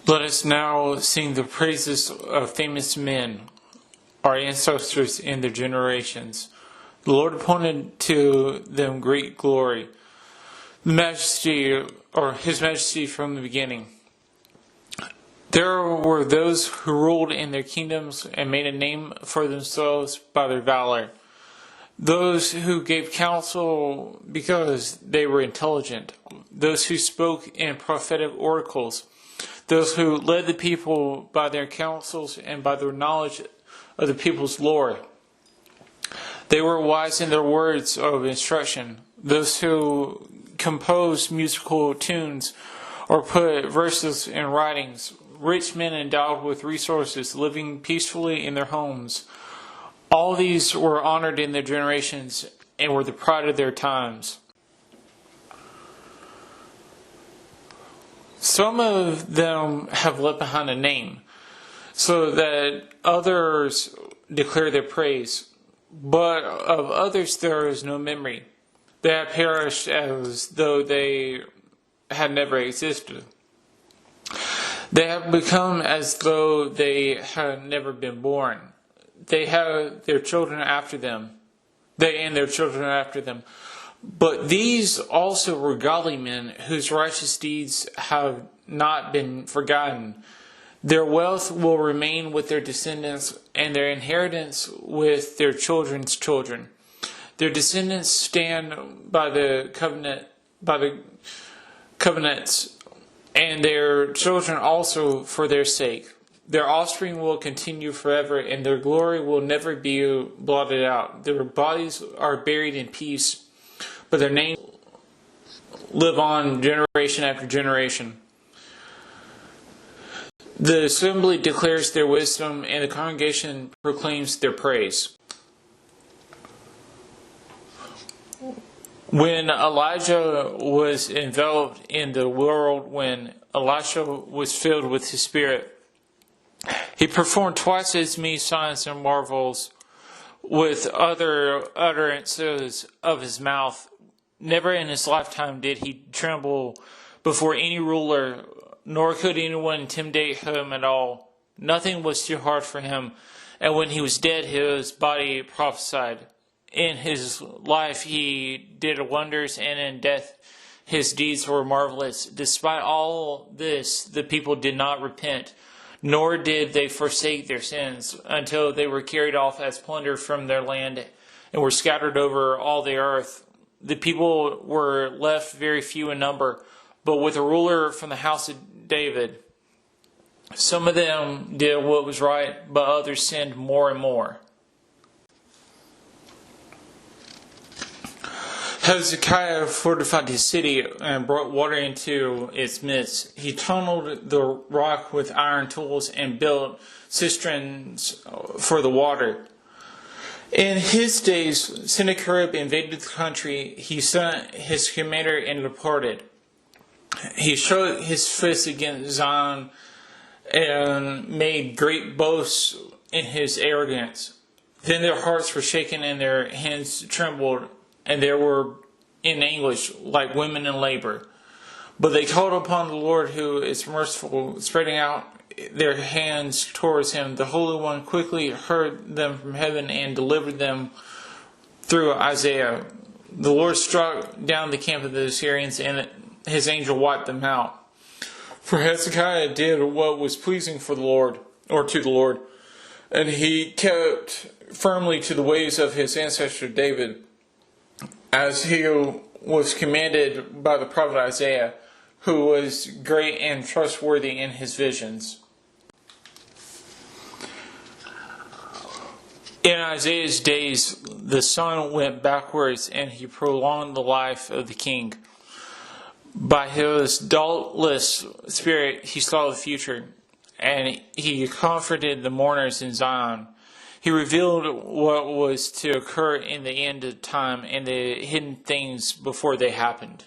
Let us now sing the praises of famous men, our ancestors in their generations. The Lord appointed to them great glory, the majesty, or His majesty from the beginning. There were those who ruled in their kingdoms and made a name for themselves by their valor. Those who gave counsel because they were intelligent. Those who spoke in prophetic oracles. Those who led the people by their counsels and by their knowledge of the people's lore. They were wise in their words of instruction. Those who composed musical tunes or put verses in writings. Rich men endowed with resources, living peacefully in their homes. All these were honored in their generations and were the pride of their times. Some of them have left behind a name, so that others declare their praise. But of others there is no memory. They have perished as though they had never existed. They have become as though they had never been born. They have their children after them. They and their children after them. But these also were godly men whose righteous deeds have not been forgotten. Their wealth will remain with their descendants, and their inheritance with their children's children. Their descendants stand by the covenants, and their children also for their sake. Their offspring will continue forever, and their glory will never be blotted out. Their bodies are buried in peace, but their names live on generation after generation. The assembly declares their wisdom, and the congregation proclaims their praise. When Elijah was enveloped in the whirlwind, Elisha was filled with his spirit. He performed twice as many signs and marvels with other utterances of his mouth. Never in his lifetime did he tremble before any ruler, nor could anyone intimidate him at all. Nothing was too hard for him, and when he was dead, his body prophesied. In his life he did wonders, and in death his deeds were marvelous. Despite all this, the people did not repent, nor did they forsake their sins, until they were carried off as plunder from their land and were scattered over all the earth. The people were left very few in number, but with a ruler from the house of David. Some of them did what was right, but others sinned more and more. Hezekiah fortified his city and brought water into its midst. He tunneled the rock with iron tools and built cisterns for the water. In his days, Sennacherib invaded the country. He sent his commander and departed. He showed his fist against Zion and made great boasts in his arrogance. Then their hearts were shaken and their hands trembled, and they were in anguish like women in labor. But they called upon the Lord who is merciful, spreading out their hands towards him. The Holy One quickly heard them from heaven and delivered them through Isaiah. The Lord struck down the camp of the Assyrians, and his angel wiped them out. For Hezekiah did what was pleasing for the Lord, or to the Lord, and he kept firmly to the ways of his ancestor David, as he was commanded by the prophet Isaiah, who was great and trustworthy in his visions. In Isaiah's days, the sun went backwards, and he prolonged the life of the king. By his dauntless spirit, he saw the future, and he comforted the mourners in Zion. He revealed what was to occur in the end of time and the hidden things before they happened.